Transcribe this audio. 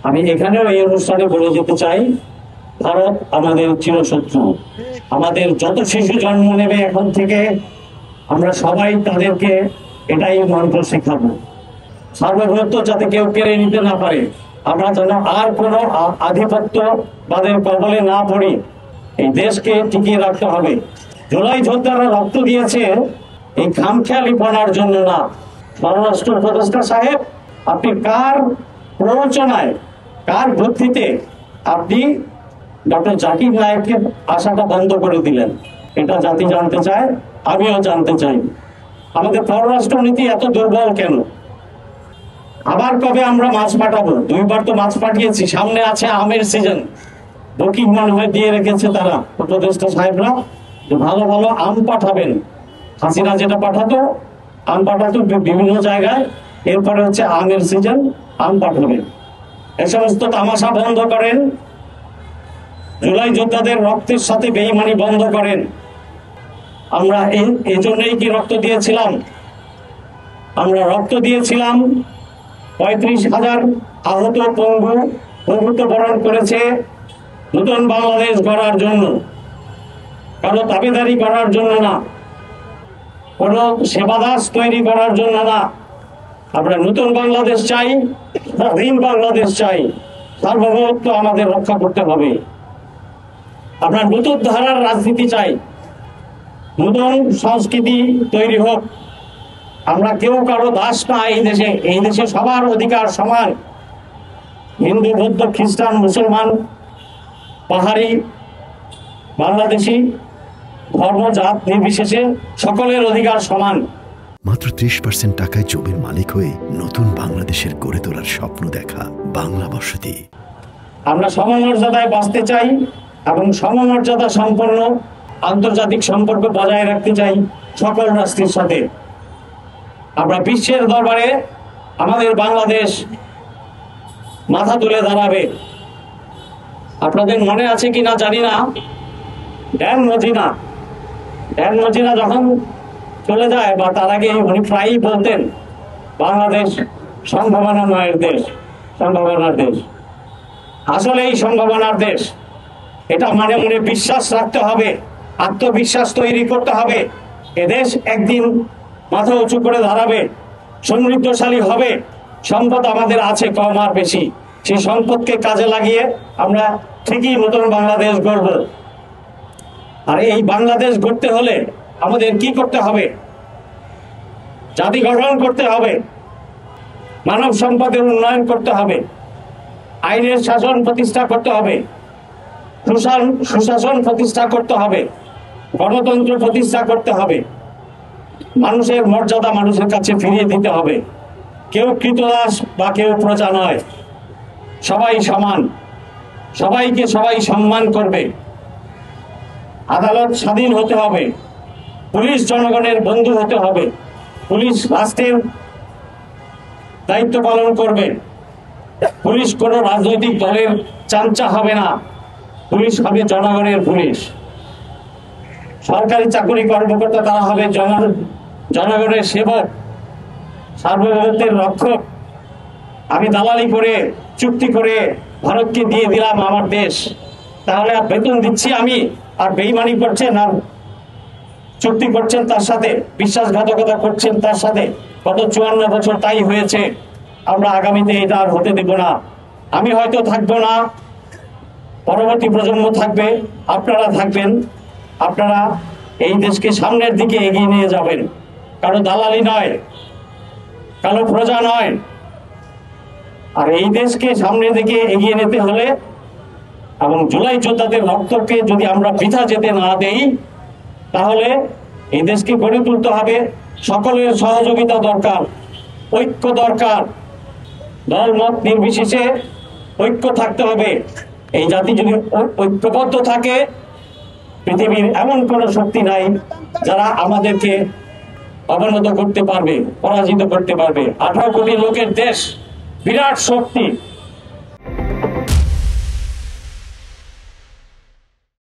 আমি এখানেও এই অনুষ্ঠানে বলে যেতে চাই, ভারত আমাদের চিরশত্রু। আমাদের যত শিশু জন্ম নেবে এখন থেকে আমরা সবাই তাদেরকে এটাই মন্ত্র শেখাবো, সার্বভৌমত্ব যাতে কেউ কেড়ে নিতে না পারে, আমরা যেন আর কোনো আধিপত্যবাদের কবলে না পড়ি। এই দেশকে টিকিয়ে রাখতে হবে। জুলাই যোদ্ধারা রক্ত দিয়েছে এই খামখেয়ালিপনার জন্য না। পররাষ্ট্র উপদেষ্টা সাহেব, আপনি কার প্ররোচনায়, কার বুদ্ধিতে আপনি ডক্টর জাকির নায়েককে আশাটা বন্ধ করে দিলেন? এটা জাতি জানতে চায়, আমিও জানতে চাই। আমাদের পররাষ্ট্র নীতি এত দুর্বল কেন? আবার কবে আমরা মাছ পাঠাবো? 2বার তো মাছ পাঠিয়েছি, সামনে আছে আমের সিজন। বুকিং মনে হয় দিয়ে রেখেছে তারা, উপদেষ্টা সাহেবরা, ভালো ভালো আম পাঠাবেন। হাসিনা যেটা পাঠাতো, আম পাঠাতো বিভিন্ন জায়গায়, এরপরে হচ্ছে আমের সিজন, আম পাঠাবেন। এ সমস্ত তামাশা বন্ধ করেন। জুলাই যোদ্ধাদের রক্তের সাথে বেঈমানি বন্ধ করেন। আমরা এই জন্যই কি রক্ত দিয়েছিলাম? আমরা রক্ত দিয়েছিলাম 35,000 আহত পঙ্গু প্রভূত বরণ করেছে নতুন বাংলাদেশ গড়ার জন্য, কারো দাবিদারি করার জন্য না, কোন সেবাদাস তৈরি করার জন্য না। আমরা নতুন বাংলাদেশ চাই, স্বাধীন বাংলাদেশ চাই। সার্বভৌমত্ব আমাদের রক্ষা করতে হবে। আমরা নতুন ধারার রাজনীতি চাই, নতুন সংস্কৃতি তৈরি হোক। আমরা কেউ কারো দাস না এই দেশে। এই দেশে সবার অধিকার সমান। হিন্দু, বৌদ্ধ, খ্রিস্টান, মুসলমান, পাহাড়ি, বাংলাদেশি, ধর্ম জাত নির্বিশেষে সকলের অধিকার সমান। মাত্র 30% টাকায় জমির মালিক হয়ে নতুন বাংলাদেশের গড়ে তোলার স্বপ্ন দেখা বাংলা বসতি। আমরা সমমর্যাদায় বাঁচতে চাই এবং সমমর্যাদা সম্পন্ন আন্তর্জাতিক সম্পর্ক বজায় রাখতে চাই সকল রাষ্ট্রের সাথে। আমরা বিশ্বের দরবারে আমাদের বাংলাদেশ মাথা তুলে দাঁড়াবে। আপনাদের মনে আছে কিনা জানি না, ড্যান মজিনা যখন চলে যায় বা তার আগে উনি প্রায়ই বলতেন বাংলাদেশ সম্ভাবনাময়ের দেশ, সম্ভাবনার দেশ। আসলে এই সম্ভাবনার দেশ। এটা মনে মনে বিশ্বাস রাখতে হবে, আত্মবিশ্বাস তৈরি করতে হবে। এদেশ একদিন মাথা উঁচু করে দাঁড়াবে, সমৃদ্ধশালী হবে। সম্পদ আমাদের আছে কম আর বেশি, সেই সম্পদকে কাজে লাগিয়ে আমরা ঠিকই নতুন বাংলাদেশ গড়ব। আর এই বাংলাদেশ গড়তে হলে আমাদের কি করতে হবে? জাতি গঠন করতে হবে, মানব সম্পদের উন্নয়ন করতে হবে, আইনের শাসন প্রতিষ্ঠা করতে হবে, সুশাসন প্রতিষ্ঠা করতে হবে, গণতন্ত্র প্রতিষ্ঠা করতে হবে, মানুষের মর্যাদা মানুষের কাছে ফিরিয়ে দিতে হবে। কেউ কৃতদাস বা কেউ প্রজা নয়, সবাই সমান, সবাইকে সবাই সম্মান করবে। আদালত স্বাধীন হতে হবে, পুলিশ জনগণের বন্ধু হতে হবে, পুলিশ রাষ্ট্রের দায়িত্ব পালন করবে, পুলিশ কোনো রাজনৈতিক দলের চামচা হবে না, পুলিশ হবে জনগণের পুলিশ। সরকারি চাকরি কর্মকর্তা তারা হবে জনগণের সেবক, সার্বভৌমত্বের রক্ষক। আমি দালালি করে চুক্তি করে ভারতকে দিয়ে দিলাম আমার দেশ, তাহলে আর বেতন দিচ্ছি আমি, আর বেইমানি করছেন আর চুক্তি করছেন তার সাথে, বিশ্বাসঘাতকতা করছেন তার সাথে। গত 54 বছর তাই হয়েছে। আমরা আগামীতে এটা আর হতে দেব না। আমি হয়তো থাকবো না, পরবর্তী প্রজন্ম থাকবে, আপনারা থাকবেন। আপনারা এই দেশকে সামনের দিকে এগিয়ে নিয়ে যাবেন। কারো দালালি নয়, কারো প্রজা নয়। আর এই দেশকে সামনের দিকে এগিয়ে নিতে হলে এবং জুলাই যোদ্ধাদের রক্তকে যদি আমরা বৃথা যেতে না দেই, তাহলে এই দেশকে গড়ে তুলতে হবে। সকলের সহযোগিতা দরকার, ঐক্য দরকার, দল মত নির্বিশেষে ঐক্য থাকতে হবে। এই জাতি যদি ঐক্যবদ্ধ থাকে, পৃথিবীর এমন কোন শক্তি নাই যারা আমাদেরকে অবনত করতে পারবে, পরাজিত করতে পারবে। 18 কোটি লোকের দেশ, বিরাট শক্তি।